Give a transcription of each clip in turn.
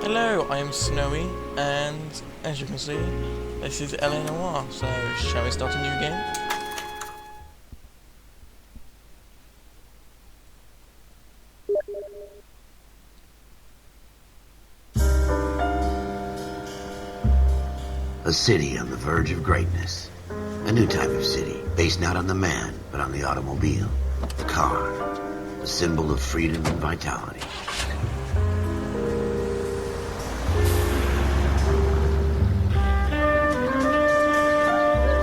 Hello, I am Snowy, and as you can see, this is L.A Noire, so shall we start a new game? A city on the verge of greatness. A new type of city, based not on the man, but on the automobile. The car. A symbol of freedom and vitality.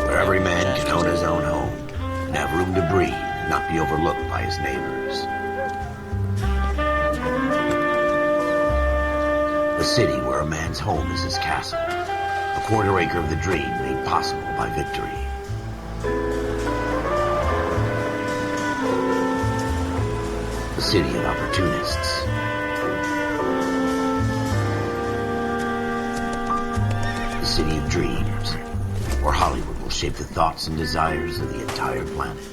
Where every man can own his own home, and have room to breathe, and not be overlooked by his neighbors. A city where a man's home is his castle. A quarter acre of the dream made possible by victory. A city of opportunists. A city of dreams, where Hollywood will shape the thoughts and desires of the entire planet.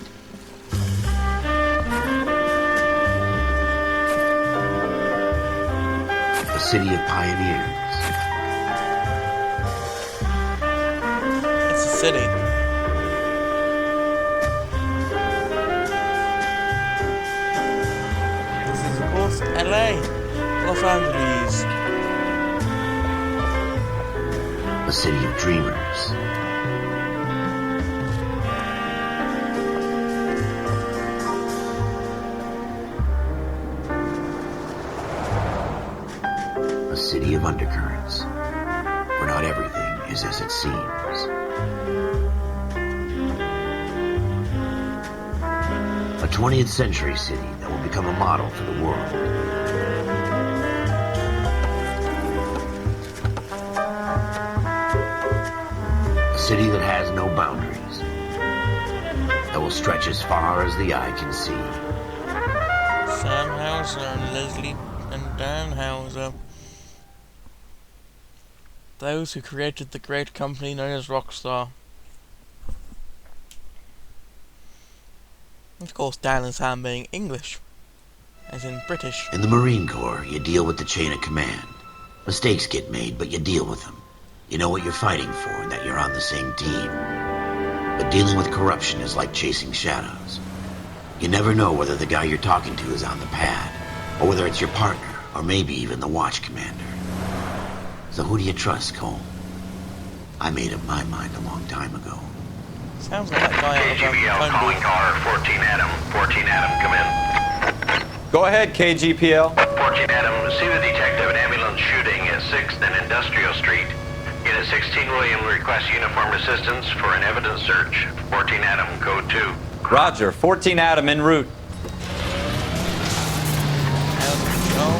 A city of pioneers. It's a city. This is of course L.A. Los Angeles. A city of dreamers. A city of undercurrents, where not everything is as it seems. A 20th century city that will become a model for the world. A city that has no boundaries, that will stretch as far as the eye can see. Sam Hauser and Leslie and Dan Hauser. Those who created the great company known as Rockstar. Of course, Dan and Sam being English, as in British. In the Marine Corps, you deal with the chain of command. Mistakes get made, but you deal with them. You know what you're fighting for and that you're on the same team. But dealing with corruption is like chasing shadows. You never know whether the guy you're talking to is on the pad, or whether it's your partner, or maybe even the watch commander. So who do you trust, Cole? I made up my mind a long time ago. Sounds like that guy on the phone calling booth. car 14 Adam. 14 Adam, come in. Go ahead, KGPL. 14 Adam, see the detective an ambulance shooting at 6th and Industrial Street. Unit 16 William requests uniform assistance for an evidence search. 14 Adam, code 2. Roger, 14 Adam en route.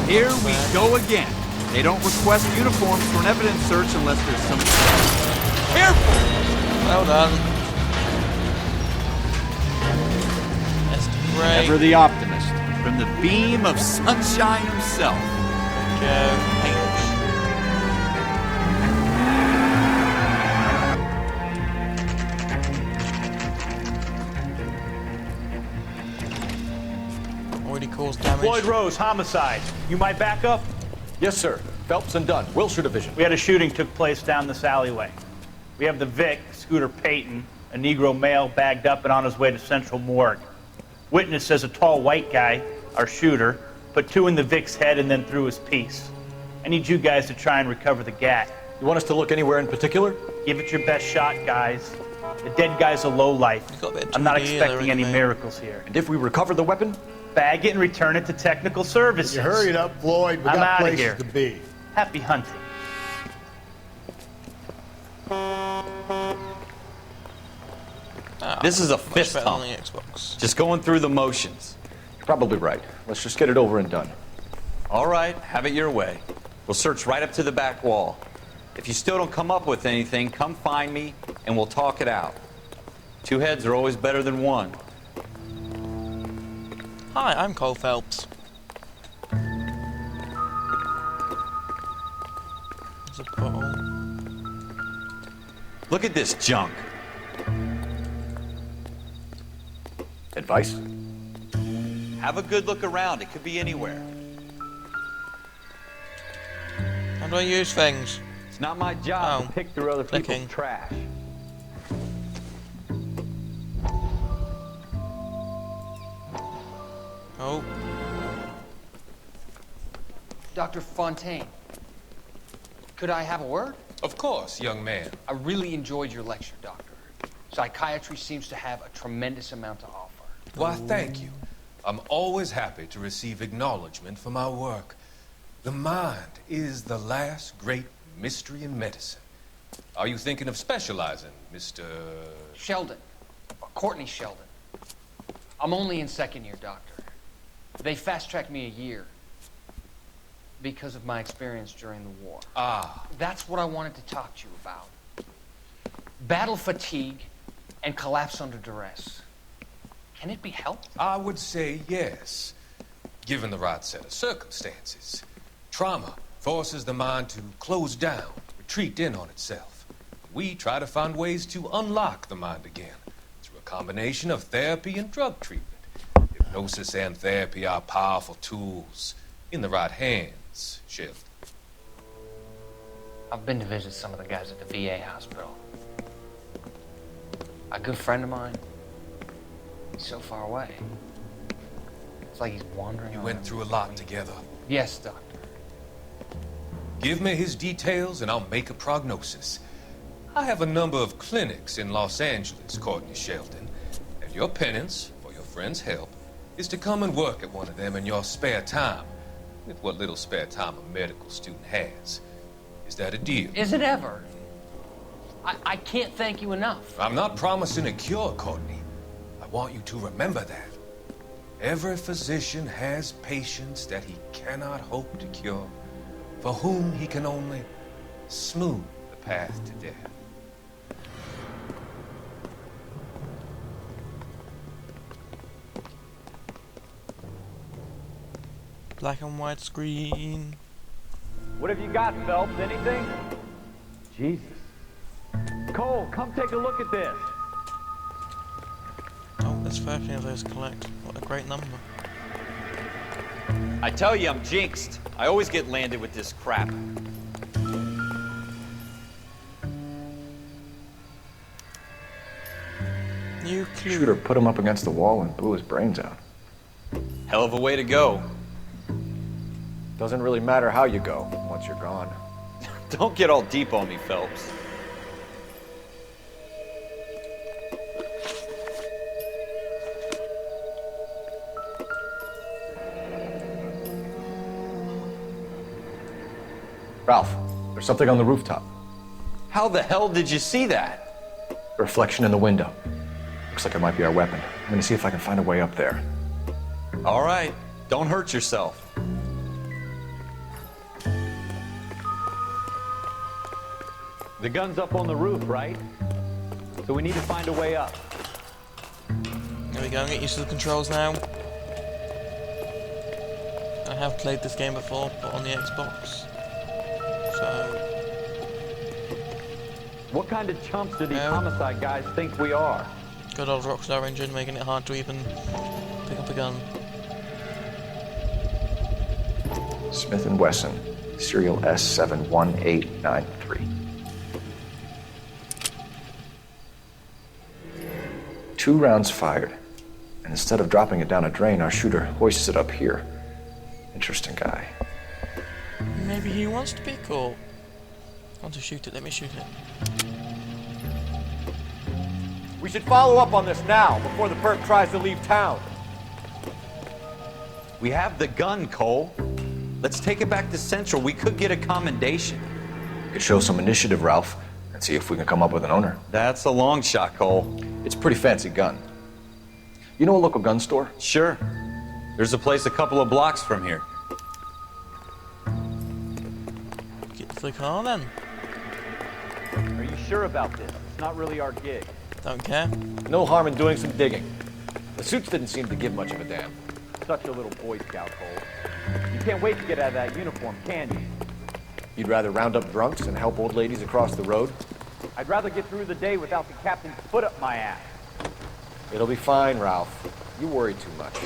Here we go again. They don't request uniforms for an evidence search unless there's some... Careful! Well done. That's great. Ever the optimist, from the beam of sunshine himself. Joe H. Already caused damage. Floyd Rose, homicide. You might back up? Yes, sir. Phelps and Dunn, Wilshire Division. We had a shooting took place down this alleyway. We have the Vic, Scooter Payton, a Negro male bagged up and on his way to Central Morgue. Witness says a tall white guy, our shooter, put 2 in the Vic's head and then threw his piece. I need you guys to try and recover the gat. You want us to look anywhere in particular? Give it your best shot, guys. The dead guy's a lowlife. Got a bit of I'm not 2D there expecting any anyway. miracles here. And if we recover the weapon? Bag it and return it to technical services. You hurry it up, Floyd. We I'm got outta places here. to be. Happy hunting. This is a Much fist better on hump. the Xbox. Just going through the motions. You're probably right. Let's just get it over and done. All right, have it your way. We'll search right up to the back wall. If you still don't come up with anything, come find me and we'll talk it out. 2 heads are always better than 1. Hi, I'm Cole Phelps. There's a bottle. Look at this junk. Advice? Have a good look around. It could be anywhere. do I use things? It's not my job Oh, to pick through other clicking. people's trash. Oh, Dr. Fontaine, could I have a word? Of course, young man. I really enjoyed your lecture, Doctor. Psychiatry seems to have a tremendous amount to offer. Why, thank you. I'm always happy to receive acknowledgement for my work. The mind is the last great mystery in medicine. Are you thinking of specializing, Mr. Sheldon, or Courtney Sheldon. I'm only in second year, Doctor. They fast-tracked me a year because of my experience during the war. Ah, That's what I wanted to talk to you about. Battle fatigue and collapse under duress. Can it be helped? I would say yes, given the right set of circumstances. Trauma forces the mind to close down, retreat in on itself. We try to find ways to unlock the mind again through a combination of therapy and drug treatment. Hypnosis and therapy are powerful tools in the right hands, Sheldon. I've been to visit some of the guys at the VA hospital. A good friend of mine, he's so far away. It's like he's wandering You around. went through a lot together. Yes, Doctor. Give me his details and I'll make a prognosis. I have a number of clinics in Los Angeles, Courtney Sheldon, and your penance, for your friend's help, is to come and work at one of them in your spare time, with what little spare time a medical student has. Is that a deal? Is it ever? I can't thank you enough. I'm not promising a cure, Courtney. I want you to remember that. Every physician has patients that he cannot hope to cure, for whom he can only smooth the path to death. black and white screen. What have you got, Phelps? Anything? Jesus. Cole, come take a look at this. Oh, there's 13 of those to collect. What a great number. I tell you, I'm jinxed. I always get landed with this crap. New clue. Shooter put him up against the wall and blew his brains out. Hell of a way to go. Doesn't really matter how you go once you're gone. Don't get all deep on me, Phelps. Ralph, there's something on the rooftop. How the hell did you see that? A reflection in the window. Looks like it might be our weapon. I'm gonna see if I can find a way up there. All right, don't hurt yourself. The gun's up on the roof, right? So we need to find a way up. There we go, get used to the controls now. I have played this game before, but on the Xbox. So, What kind of chumps do these No. homicide guys think we are? good old Rockstar engine making it hard to even pick up a gun. Smith & Wesson, serial S71893. 2 rounds fired, and instead of dropping it down a drain, our shooter hoists it up here. Interesting guy. Maybe he wants to be cool. I want to shoot it, let me shoot it. We should follow up on this now, before the perp tries to leave town. We have the gun, Cole. Let's take it back to Central. We could get a commendation. Could show some initiative, Ralph, and see if we can come up with an owner. That's a long shot, Cole. It's a pretty fancy gun. You know a local gun store? Sure. There's a place a couple of blocks from here. Get to the car then. Are you sure about this? It's not really our gig. Don't care. No harm in doing some digging. The suits didn't seem to give much of a damn. Such a little Boy Scout, Cole. You can't wait to get out of that uniform, can you? You'd rather round up drunks and help old ladies across the road? I'd rather get through the day without the captain's foot up my ass. It'll be fine, Ralph. You worry too much.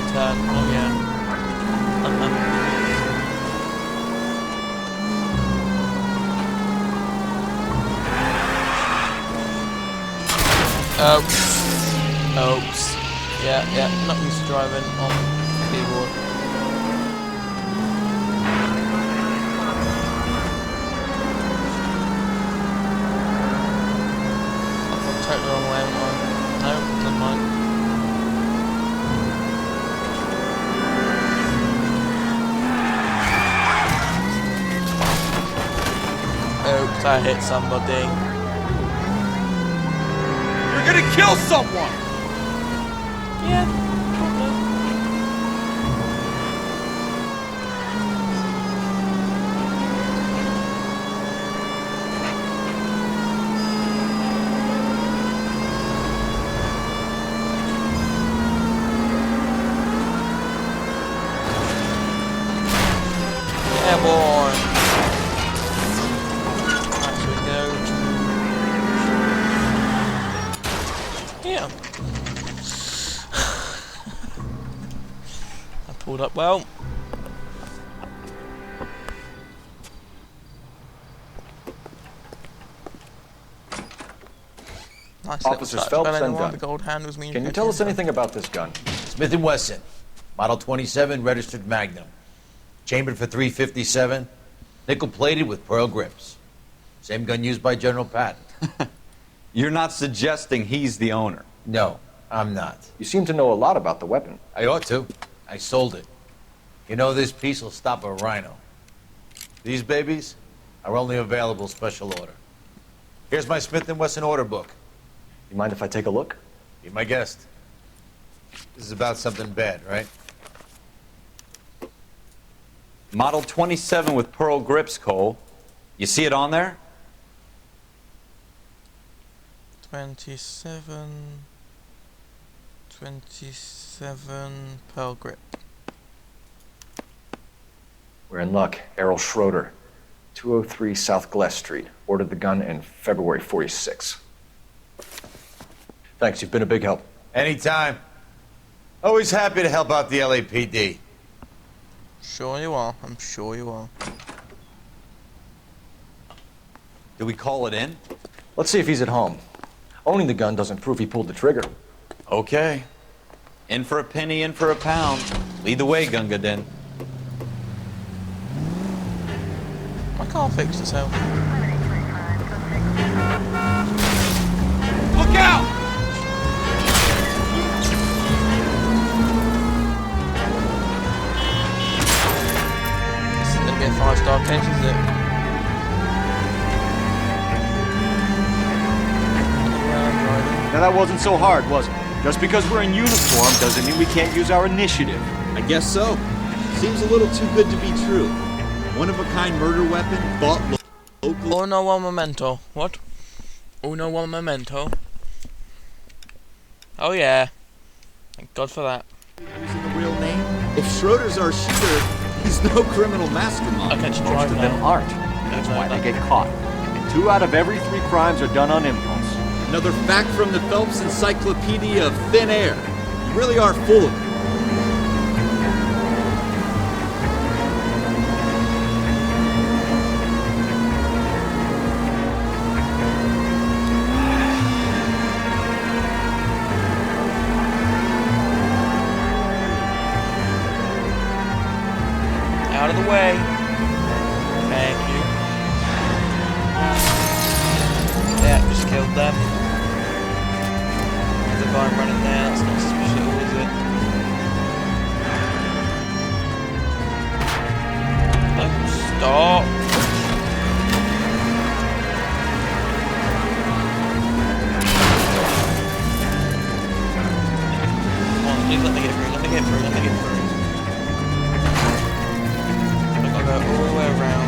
right turn. Oh yeah. Oops. Yeah, not used to driving on keyboard. I'll take the wrong way, haven't I? No, never mind. Oops, I hit somebody. You're gonna kill someone! Yeah, probably. Yeah, boy. Actually, go to... Yeah. I pulled up well. Nice Officers Phelps and Gunn. The gold hand was Can you tell us anything about this gun? Smith & Wesson, Model 27, registered Magnum. Chambered for .357, nickel-plated with pearl grips. Same gun used by General Patton. You're not suggesting he's the owner? No, I'm not. You seem to know a lot about the weapon. I ought to. I sold it. You know, this piece will stop a rhino. These babies are only available special order. Here's my Smith & Wesson order book. You mind if I take a look? Be my guest. This is about something bad, right? Model 27 with pearl grips, Cole. You see it on there? 27 pearl grip. We're in luck. Errol Schroeder, 203 South Gless Street. Ordered the gun in February '46. Thanks, you've been a big help. Anytime. Always happy to help out the LAPD. Sure you are. I'm sure you are. Do we call it in? Let's see if he's at home. Owning the gun doesn't prove he pulled the trigger. Okay. In for a penny, in for a pound. Lead the way, Gunga Din. My car fixed itself. Look out! This is gonna be a 5-star case, is it? Now that wasn't so hard, was it? Just because we're in uniform doesn't mean we can't use our initiative. I guess so. Seems a little too good to be true. One-of-a-kind murder weapon bought locally. Uno one memento. What? Uno one memento. Oh yeah. Thank God for that. Using a real name? If Schroeder's our shooter, he's no criminal mastermind. I catch you Most drive of them now. aren't. That's why they get caught. And 2 out of every 3 crimes are done on impulse. Another fact from the Phelps Encyclopedia of Thin Air. You really are full of it. Out of the way. Thank you. Yeah, just killed them. There's a guy running there, that's not suspicious at all, is it? Oh, stop! Come on, please let me get through, let me get through, let me get through. I've got to go all the way around.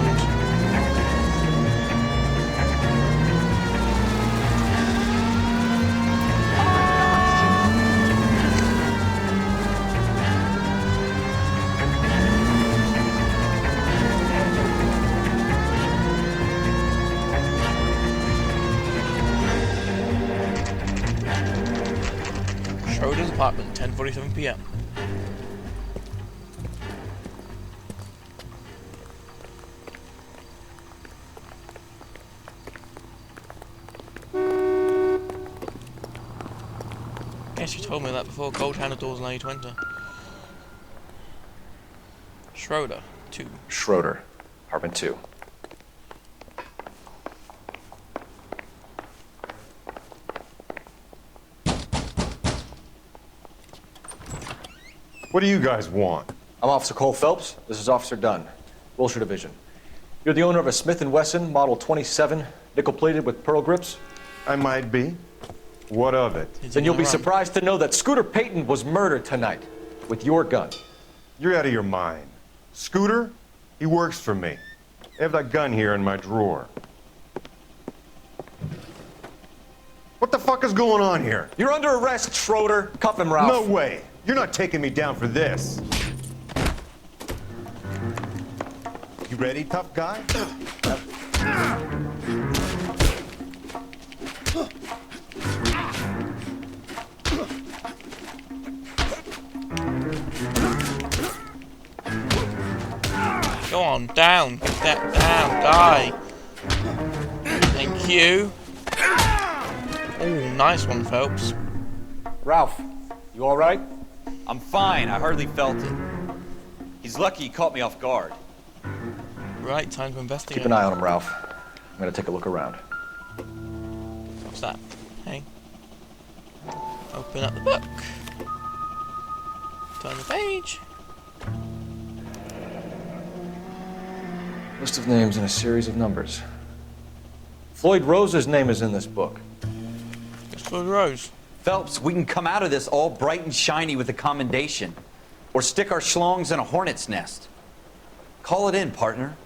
Schroeder's apartment, 10:47 p.m. guess you told me that before. Cold handle doors allow you to enter. Schroeder, 2. Schroeder, apartment 2. What do you guys want? I'm Officer Cole Phelps. This is Officer Dunn, Wilshire Division. You're the owner of a Smith & Wesson Model 27, nickel-plated with pearl grips? I might be. What of it? Then you'll be surprised to know that Scooter Payton was murdered tonight with your gun. You're out of your mind. Scooter? He works for me. I have that gun here in my drawer. What the fuck is going on here? You're under arrest, Schroeder. Cuff him, Ralph. No way. You're not taking me down for this. You ready, tough guy? Go on, down. Get that down. Die. Thank you. Oh, nice one, Phelps. Ralph, you all right? I'm fine. I hardly felt it. He's lucky he caught me off guard. Right, time to investigate. Keep an eye on him, Ralph. I'm gonna take a look around. What's that? Hey. Open up the book. Turn the page. List of names and a series of numbers. Floyd Rose's name is in this book. It's Floyd Rose. Phelps, we can come out of this all bright and shiny with a commendation. Or stick our schlongs in a hornet's nest. Call it in, partner.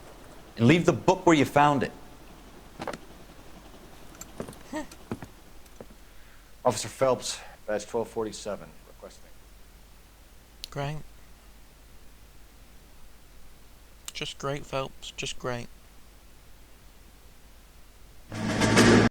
And leave the book where you found it. Officer Phelps, badge 1247, requesting. Great. Just great, Phelps. Just great.